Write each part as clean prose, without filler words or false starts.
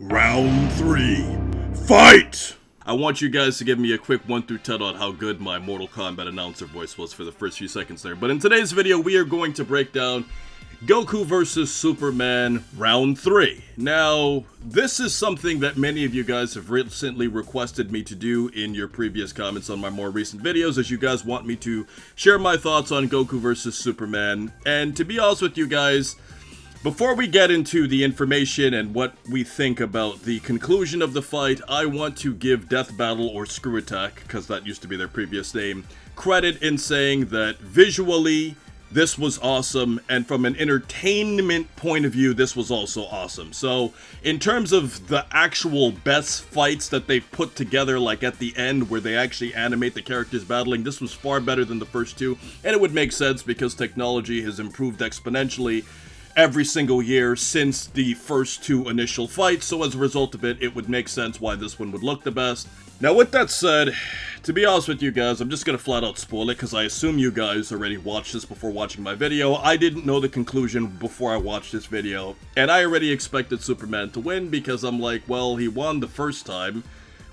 Round 3. Fight! I want you guys to give me a quick 1 through 10 on how good my Mortal Kombat announcer voice was for the first few seconds there. But in today's video, we are going to break down Goku vs. Superman Round 3. Now, this is something that many of you guys have recently requested me to do in your previous comments on my more recent videos, as you guys want me to share my thoughts on Goku vs. Superman. And to be honest with you guys, before we get into the information and what we think about the conclusion of the fight, I want to give Death Battle, or Screw Attack, because that used to be their previous name, credit in saying that visually, this was awesome, and from an entertainment point of view, this was also awesome. So, in terms of the actual best fights that they've put together, like at the end, where they actually animate the characters battling, this was far better than the first two, and it would make sense because technology has improved exponentially every single year since the first two initial fights, so as a result of it, it would make sense why this one would look the best. Now with that said, to be honest with you guys, I'm just gonna flat out spoil it, because I assume you guys already watched this before watching my video. I didn't know the conclusion before I watched this video, and I already expected Superman to win, because I'm like, well, he won the first time,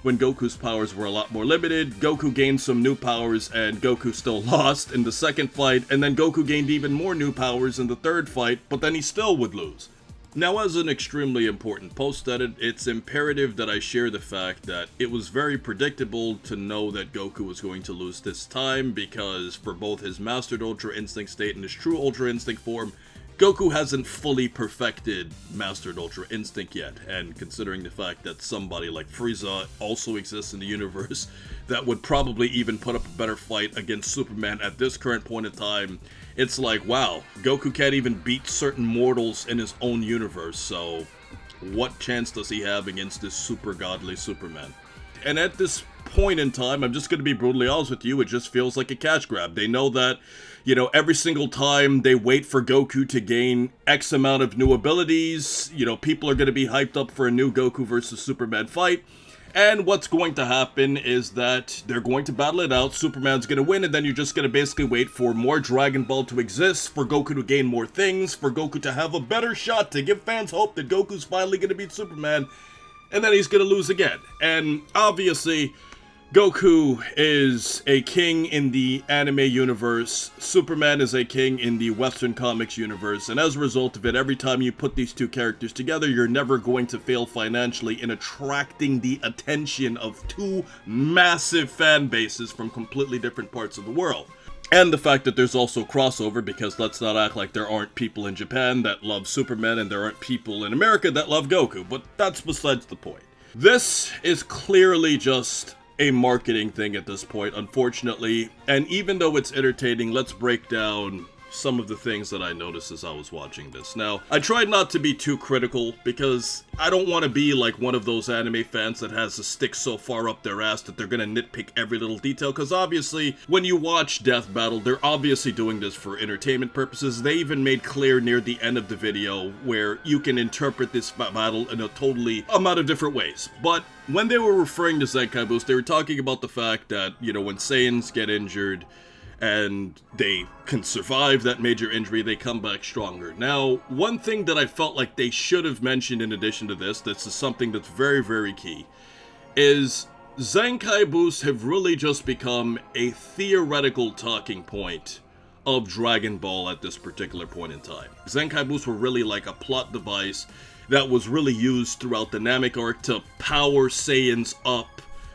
when Goku's powers were a lot more limited. Goku gained some new powers, and Goku still lost in the second fight, and then Goku gained even more new powers in the third fight, but then he still would lose. Now, as an extremely important post-edit, it's imperative that I share the fact that it was very predictable to know that Goku was going to lose this time, because for both his Mastered Ultra Instinct state and his True Ultra Instinct form, Goku hasn't fully perfected Mastered Ultra Instinct yet, and considering the fact that somebody like Frieza also exists in the universe that would probably even put up a better fight against Superman at this current point in time, it's like, wow, Goku can't even beat certain mortals in his own universe, so what chance does he have against this super godly Superman? And at this point in time, I'm just going to be brutally honest with you, it just feels like a cash grab. They know that, you know, every single time they wait for Goku to gain X amount of new abilities, you know, people are going to be hyped up for a new Goku versus Superman fight. And what's going to happen is that they're going to battle it out, Superman's going to win, and then you're just going to basically wait for more Dragon Ball to exist, for Goku to gain more things, for Goku to have a better shot, to give fans hope that Goku's finally going to beat Superman, and then he's going to lose again. And obviously, Goku is a king in the anime universe, Superman is a king in the Western comics universe, and as a result of it, every time you put these two characters together, you're never going to fail financially in attracting the attention of two massive fan bases from completely different parts of the world. And the fact that there's also crossover, because let's not act like there aren't people in Japan that love Superman and there aren't people in America that love Goku, but that's besides the point. This is clearly just a marketing thing at this point, unfortunately, and even though it's entertaining, let's break down some of the things that I noticed as I was watching this. Now, I tried not to be too critical, because I don't want to be like one of those anime fans that has a stick so far up their ass that they're gonna nitpick every little detail, because obviously, when you watch Death Battle, they're obviously doing this for entertainment purposes. They even made clear near the end of the video where you can interpret this battle in a totally amount of different ways. But when they were referring to Zenkai Boost, they were talking about the fact that, you know, when Saiyans get injured, and they can survive that major injury, they come back stronger. Now, one thing that I felt like they should have mentioned in addition to this is something that's very, very key, is Zenkai boosts have really just become a theoretical talking point of Dragon Ball at this particular point in time. Zenkai boosts were really like a plot device that was really used throughout the Namek arc to power Saiyans up,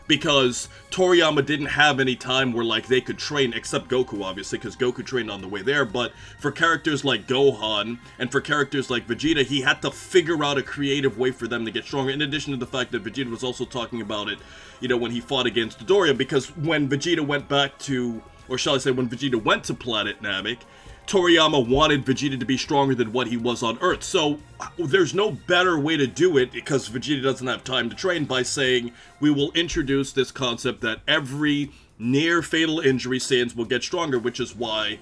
because Toriyama didn't have any time where, like, they could train, except Goku, obviously, because Goku trained on the way there, but for characters like Gohan, and for characters like Vegeta, he had to figure out a creative way for them to get stronger, in addition to the fact that Vegeta was also talking about it, you know, when he fought against Dodoria, because when Vegeta went back to, or shall I say, when Vegeta went to planet Namek, Toriyama wanted Vegeta to be stronger than what he was on Earth. So there's no better way to do it, because Vegeta doesn't have time to train, by saying we will introduce this concept that every near fatal injury Saiyans will get stronger, which is why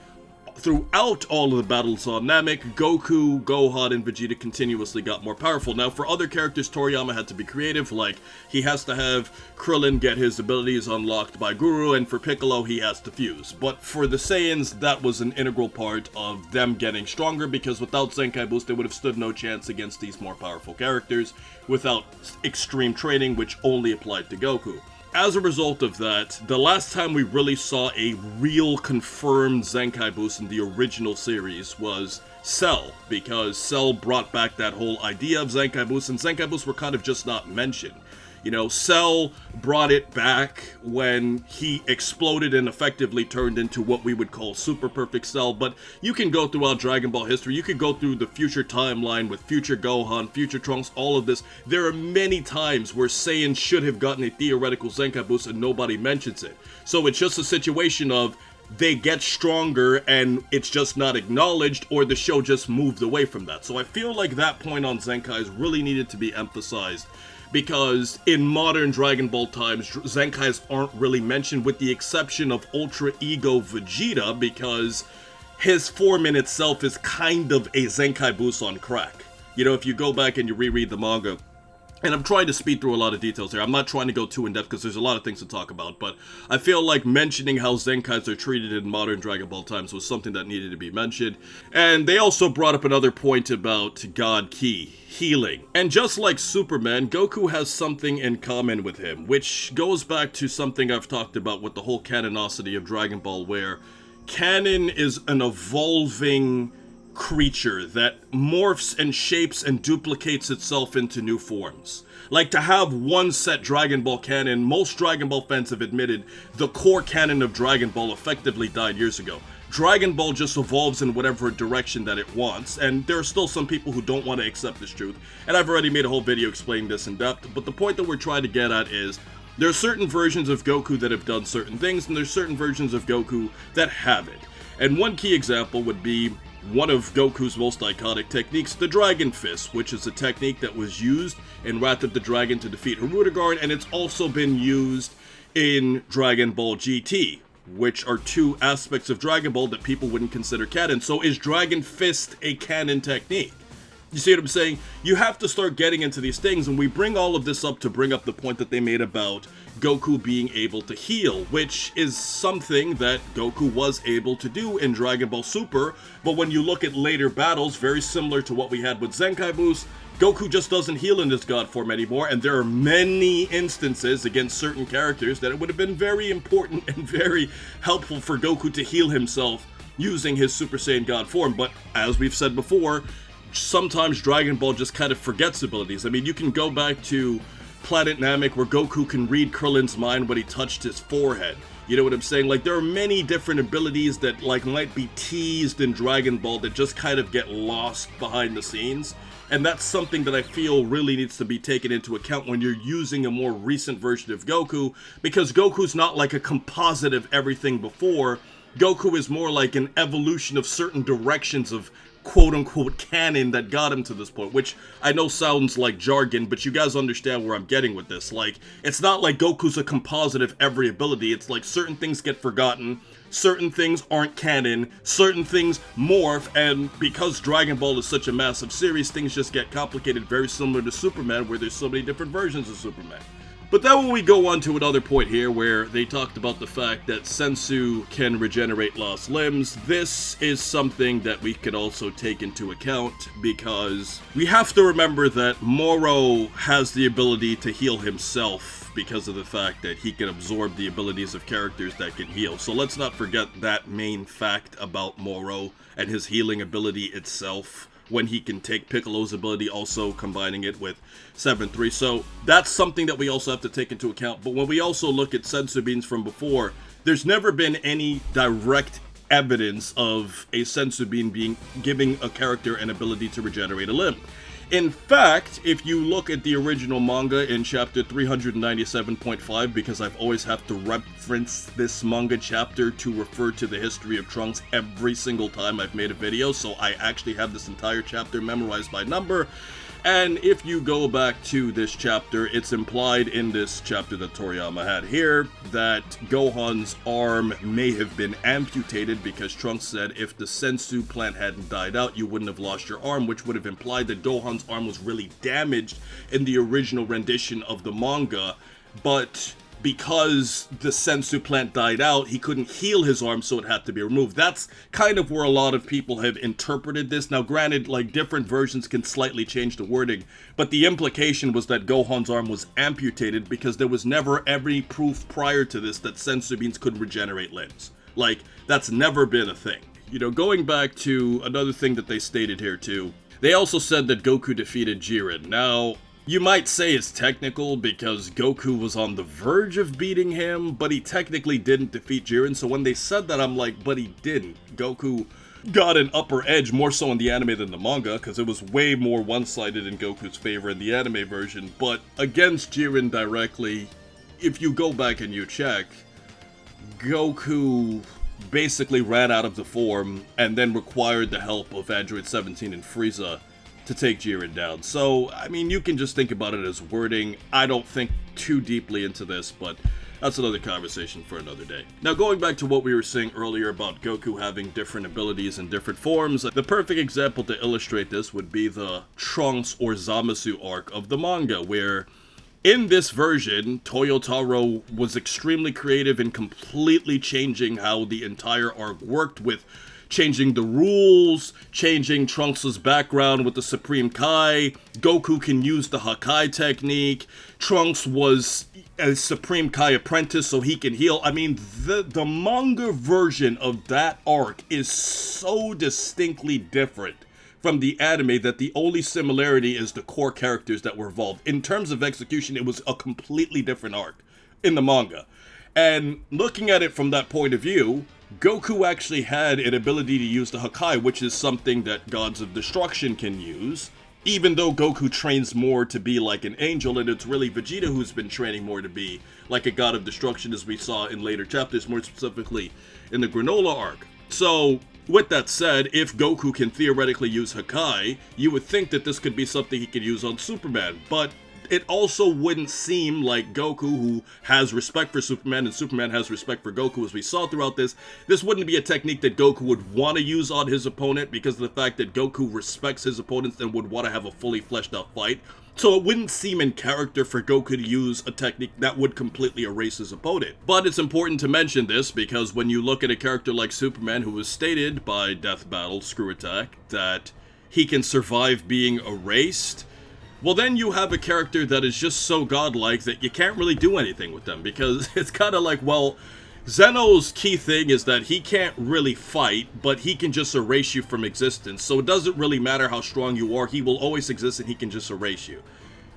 throughout all of the battles on Namek, Goku, Gohan, and Vegeta continuously got more powerful. Now, for other characters, Toriyama had to be creative, like, he has to have Krillin get his abilities unlocked by Guru, and for Piccolo, he has to fuse. But for the Saiyans, that was an integral part of them getting stronger, because without Zenkai Boost, they would have stood no chance against these more powerful characters, without extreme training, which only applied to Goku. As a result of that, the last time we really saw a real confirmed Zenkai Boost in the original series was Cell, because Cell brought back that whole idea of Zenkai Boost, and Zenkai Boosts were kind of just not mentioned. You know, Cell brought it back when he exploded and effectively turned into what we would call Super Perfect Cell, but you can go throughout Dragon Ball history, you could go through the future timeline with future Gohan, future Trunks, all of this. There are many times where Saiyans should have gotten a theoretical Zenkai Boost and nobody mentions it. So it's just a situation of they get stronger and it's just not acknowledged, or the show just moved away from that. So I feel like that point on Zenkais really needed to be emphasized, because in modern Dragon Ball times, Zenkais aren't really mentioned, with the exception of Ultra Ego Vegeta, because his form in itself is kind of a Zenkai Boost on crack. You know, if you go back and you reread the manga, and I'm trying to speed through a lot of details here. I'm not trying to go too in-depth because there's a lot of things to talk about, but I feel like mentioning how Zenkais are treated in modern Dragon Ball times was something that needed to be mentioned. And they also brought up another point about God Ki, healing. And just like Superman, Goku has something in common with him, which goes back to something I've talked about with the whole canonicity of Dragon Ball, where canon is an evolving creature that morphs and shapes and duplicates itself into new forms. Like, to have one set Dragon Ball canon, most Dragon Ball fans have admitted the core canon of Dragon Ball effectively died years ago. Dragon Ball just evolves in whatever direction that it wants, and there are still some people who don't want to accept this truth, and I've already made a whole video explaining this in depth, but the point that we're trying to get at is, there are certain versions of Goku that have done certain things, and there's certain versions of Goku that haven't. And one key example would be one of Goku's most iconic techniques, the Dragon Fist, which is a technique that was used in Wrath of the Dragon to defeat Hirudegarn, and it's also been used in Dragon Ball GT, which are two aspects of Dragon Ball that people wouldn't consider canon. So is Dragon Fist a canon technique? You see what I'm saying? You have to start getting into these things, and we bring all of this up to bring up the point that they made about Goku being able to heal, which is something that Goku was able to do in Dragon Ball Super, but when you look at later battles, very similar to what we had with Zenkai Boost, Goku just doesn't heal in his God form anymore, and there are many instances against certain characters that it would have been very important and very helpful for Goku to heal himself using his Super Saiyan God form, but as we've said before, sometimes Dragon Ball just kind of forgets abilities. I mean, you can go back to Planet Namek where Goku can read Krillin's mind when he touched his forehead. You know what I'm saying? Like, there are many different abilities that, like, might be teased in Dragon Ball that just kind of get lost behind the scenes. And that's something that I feel really needs to be taken into account when you're using a more recent version of Goku, because Goku's not like a composite of everything before. Goku is more like an evolution of certain directions of quote-unquote canon that got him to this point, which I know sounds like jargon, but you guys understand where I'm getting with this. Like, it's not like Goku's a composite of every ability. It's like certain things get forgotten, certain things aren't canon, certain things morph, and because Dragon Ball is such a massive series, things just get complicated, very similar to Superman, where there's so many different versions of Superman. But then when we go on to another point here where they talked about the fact that Sensu can regenerate lost limbs, this is something that we could also take into account, because we have to remember that Moro has the ability to heal himself because of the fact that he can absorb the abilities of characters that can heal. So let's not forget that main fact about Moro and his healing ability itself, when he can take Piccolo's ability, also combining it with 7-3. So that's something that we also have to take into account. But when we also look at Sensu beans from before, there's never been any direct evidence of a Sensu bean giving a character an ability to regenerate a limb. In fact, if you look at the original manga in chapter 397.5, because I've always have to reference this manga chapter to refer to the history of Trunks every single time I've made a video, so I actually have this entire chapter memorized by number. And if you go back to this chapter, it's implied in this chapter that Toriyama had here that Gohan's arm may have been amputated because Trunks said if the sensu plant hadn't died out, you wouldn't have lost your arm, which would have implied that Gohan's arm was really damaged in the original rendition of the manga, but because the sensu plant died out, he couldn't heal his arm, so it had to be removed. That's kind of where a lot of people have interpreted this. Now, granted, like, different versions can slightly change the wording, but the implication was that Gohan's arm was amputated because there was never any proof prior to this that sensu beans could regenerate limbs. Like, that's never been a thing. You know, going back to another thing that they stated here, too, they also said that Goku defeated Jiren. Now, you might say it's technical because Goku was on the verge of beating him, but he technically didn't defeat Jiren, so when they said that, I'm like, but he didn't. Goku got an upper edge more so in the anime than the manga, because it was way more one-sided in Goku's favor in the anime version, but against Jiren directly, if you go back and you check, Goku basically ran out of the form and then required the help of Android 17 and Frieza to take Jiren down. So, I mean, you can just think about it as wording. I don't think too deeply into this, but that's another conversation for another day. Now, going back to what we were saying earlier about Goku having different abilities and different forms, the perfect example to illustrate this would be the Trunks or Zamasu arc of the manga, where in this version, Toyotaro was extremely creative in completely changing how the entire arc worked, with changing the rules, changing Trunks' background with the Supreme Kai. Goku can use the Hakai technique. Trunks was a Supreme Kai apprentice so he can heal. I mean, the manga version of that arc is so distinctly different from the anime that the only similarity is the core characters that were involved. In terms of execution, it was a completely different arc in the manga. And looking at it from that point of view, Goku actually had an ability to use the Hakai, which is something that Gods of Destruction can use, even though Goku trains more to be like an angel, and it's really Vegeta who's been training more to be like a God of Destruction, as we saw in later chapters, more specifically in the Granola arc. So, with that said, if Goku can theoretically use Hakai, you would think that this could be something he could use on Superman, but it also wouldn't seem like Goku, who has respect for Superman, and Superman has respect for Goku, as we saw throughout this wouldn't be a technique that Goku would want to use on his opponent, because of the fact that Goku respects his opponents and would want to have a fully fleshed out fight. So it wouldn't seem in character for Goku to use a technique that would completely erase his opponent. But it's important to mention this, because when you look at a character like Superman, who was stated by Death Battle, Screw Attack, that he can survive being erased, well, then you have a character that is just so godlike that you can't really do anything with them, because it's kind of like, well, Zeno's key thing is that he can't really fight, but he can just erase you from existence, so it doesn't really matter how strong you are, he will always exist and he can just erase you.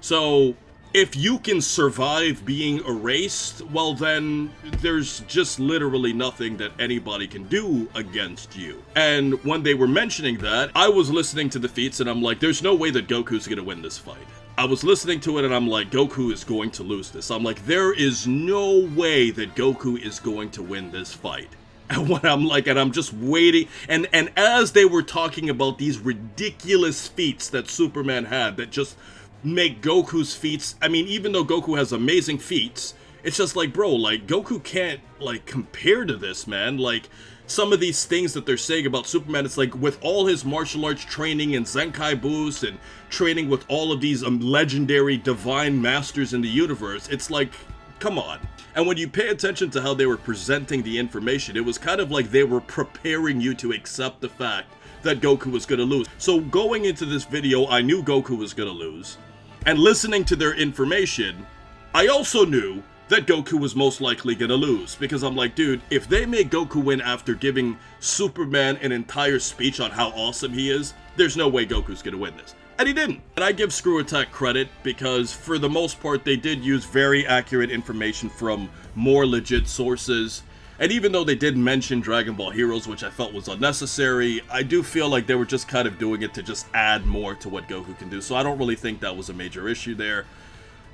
So, if you can survive being erased, well then, there's just literally nothing that anybody can do against you. And when they were mentioning that, I was listening to the feats and I'm like, there's no way that Goku's gonna win this fight. I was listening to it and I'm like, Goku is going to lose this. I'm like, there is no way that Goku is going to win this fight. And when I'm like, and I'm just waiting, and as they were talking about these ridiculous feats that Superman had that just make Goku's feats, I mean, even though Goku has amazing feats, it's just like, bro, like, Goku can't, like, compare to this, man. Like, some of these things that they're saying about Superman, it's like, with all his martial arts training and Zenkai boosts and training with all of these legendary divine masters in the universe, it's like, come on. And when you pay attention to how they were presenting the information, it was kind of like they were preparing you to accept the fact that Goku was gonna lose. So going into this video, I knew Goku was gonna lose. And listening to their information, I also knew that Goku was most likely gonna lose. Because I'm like, dude, if they make Goku win after giving Superman an entire speech on how awesome he is, there's no way Goku's gonna win this. And he didn't. And I give Screw Attack credit, because for the most part, they did use very accurate information from more legit sources. And even though they did mention Dragon Ball Heroes, which I felt was unnecessary, I do feel like they were just kind of doing it to just add more to what Goku can do. So I don't really think that was a major issue there.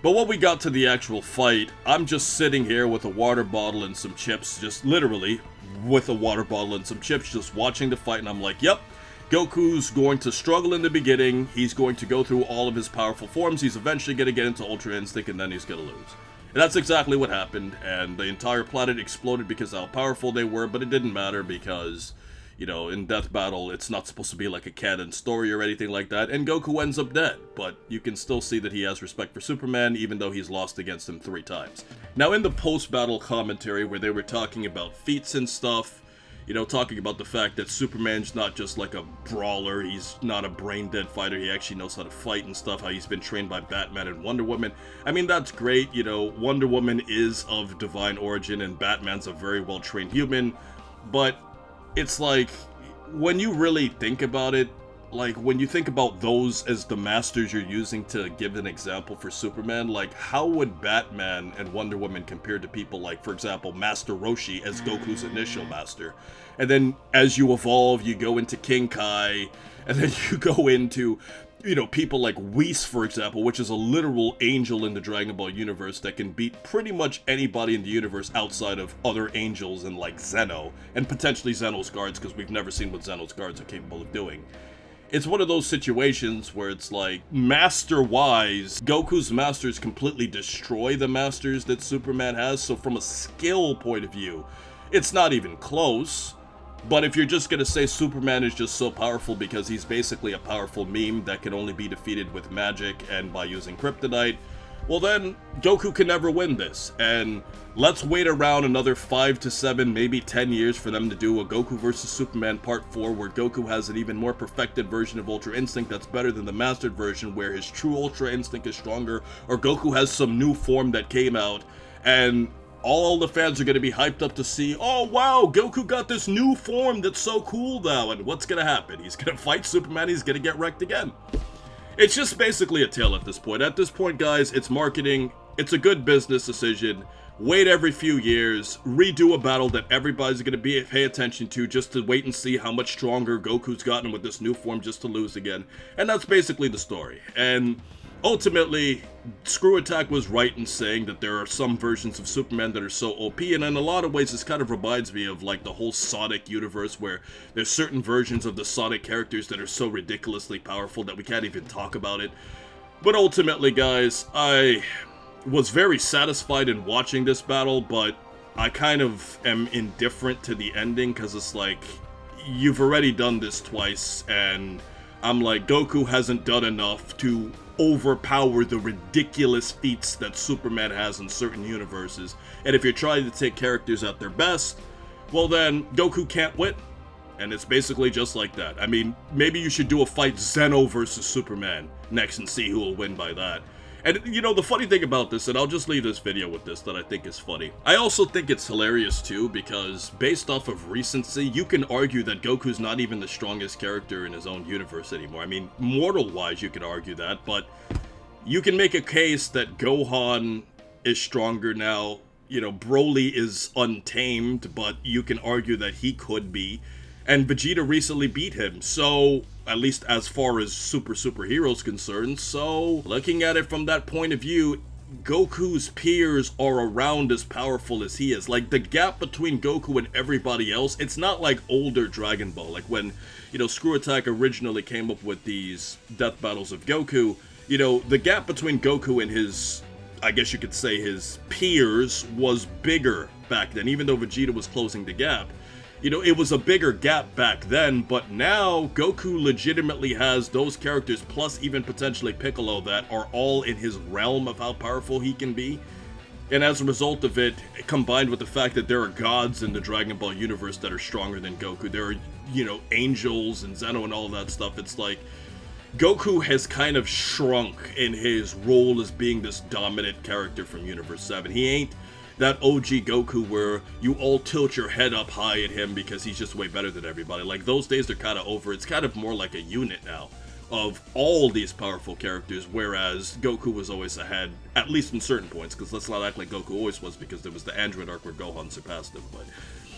But when we got to the actual fight, I'm just sitting here with a water bottle and some chips, just literally with a water bottle and some chips, just watching the fight, and I'm like, yep, Goku's going to struggle in the beginning, he's going to go through all of his powerful forms, he's eventually going to get into Ultra Instinct, and then he's going to lose. And that's exactly what happened, and the entire planet exploded because of how powerful they were, but it didn't matter because, you know, in Death Battle, it's not supposed to be like a canon story or anything like that, and Goku ends up dead, but you can still see that he has respect for Superman, even though he's lost against him 3 times. Now, in the post-battle commentary, where they were talking about feats and stuff, you know, talking about the fact that Superman's not just like a brawler, he's not a brain-dead fighter, he actually knows how to fight and stuff, how he's been trained by Batman and Wonder Woman. I mean, that's great, you know, Wonder Woman is of divine origin and Batman's a very well-trained human, but it's like, when you really think about it, like, when you think about those as the masters you're using to give an example for Superman, like, how would Batman and Wonder Woman compare to people like, for example, Master Roshi as Goku's initial master? And then, as you evolve, you go into King Kai, and then you go into, you know, people like Whis, for example, which is a literal angel in the Dragon Ball universe that can beat pretty much anybody in the universe outside of other angels and, like, Zeno, and potentially Zeno's guards, because we've never seen what Zeno's guards are capable of doing. It's one of those situations where it's like, master-wise, Goku's masters completely destroy the masters that Superman has, so from a skill point of view, it's not even close. But if you're just gonna say Superman is just so powerful because he's basically a powerful meme that can only be defeated with magic and by using kryptonite, well then, Goku can never win this, and let's wait around another 5 to 7, maybe 10 years for them to do a Goku vs. Superman Part 4 where Goku has an even more perfected version of Ultra Instinct that's better than the mastered version where his true Ultra Instinct is stronger, or Goku has some new form that came out, and all the fans are going to be hyped up to see, oh wow, Goku got this new form that's so cool now, and what's going to happen? He's going to fight Superman, he's going to get wrecked again. It's just basically a tale at this point. At this point, guys, it's marketing, it's a good business decision. Wait every few years, redo a battle that everybody's going to pay attention to just to wait and see how much stronger Goku's gotten with this new form just to lose again. And that's basically the story. And ultimately, Screw Attack was right in saying that there are some versions of Superman that are so OP, and in a lot of ways this kind of reminds me of like the whole Sonic universe where there's certain versions of the Sonic characters that are so ridiculously powerful that we can't even talk about it. But ultimately, guys, I was very satisfied in watching this battle, but I kind of am indifferent to the ending because it's like, you've already done this twice, and I'm like, Goku hasn't done enough to overpower the ridiculous feats that Superman has in certain universes. And if you're trying to take characters at their best, well then, Goku can't win. And it's basically just like that. I mean, maybe you should do a fight Zeno versus Superman next and see who will win by that. And, you know, the funny thing about this, and I'll just leave this video with this that I think is funny. I also think it's hilarious, too, because based off of recency, you can argue that Goku's not even the strongest character in his own universe anymore. I mean, mortal-wise, you could argue that, but you can make a case that Gohan is stronger now. You know, Broly is untamed, but you can argue that he could be. And Vegeta recently beat him, so, at least as far as superheroes concerned, so, looking at it from that point of view, Goku's peers are around as powerful as he is. Like, the gap between Goku and everybody else, it's not like older Dragon Ball, like when, you know, Screw Attack originally came up with these death battles of Goku, you know, the gap between Goku and his, I guess you could say his peers, was bigger back then, even though Vegeta was closing the gap. You know, it was a bigger gap back then, but now Goku legitimately has those characters, plus even potentially Piccolo, that are all in his realm of how powerful he can be. And as a result of it, combined with the fact that there are gods in the Dragon Ball universe that are stronger than Goku, there are, you know, angels and Zeno and all that stuff, it's like, Goku has kind of shrunk in his role as being this dominant character from Universe 7. He ain't that OG Goku where you all tilt your head up high at him because he's just way better than everybody. Like, those days are kind of over. It's kind of more like a unit now of all these powerful characters, whereas Goku was always ahead, at least in certain points, because let's not act like Goku always was, because there was the Android arc where Gohan surpassed him. But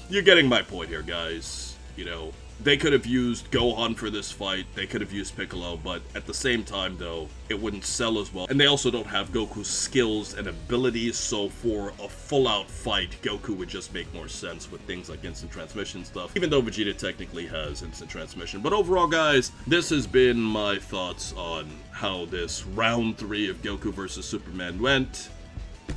you're getting my point here, guys. You know, They could have used Gohan for this fight, they could have used Piccolo, but at the same time though, it wouldn't sell as well. And they also don't have Goku's skills and abilities, so for a full-out fight, Goku would just make more sense with things like instant transmission stuff, even though Vegeta technically has instant transmission. But overall, guys, this has been my thoughts on how this round 3 of Goku vs. Superman went.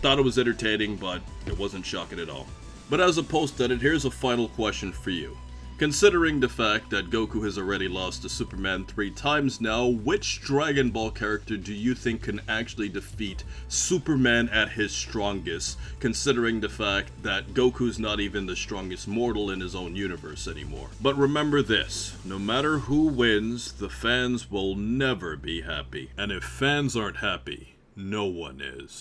Thought it was entertaining, but it wasn't shocking at all. But as a post-edit, here's a final question for you. Considering the fact that Goku has already lost to Superman 3 times now, which Dragon Ball character do you think can actually defeat Superman at his strongest, considering the fact that Goku's not even the strongest mortal in his own universe anymore? But remember this, no matter who wins, the fans will never be happy. And if fans aren't happy, no one is.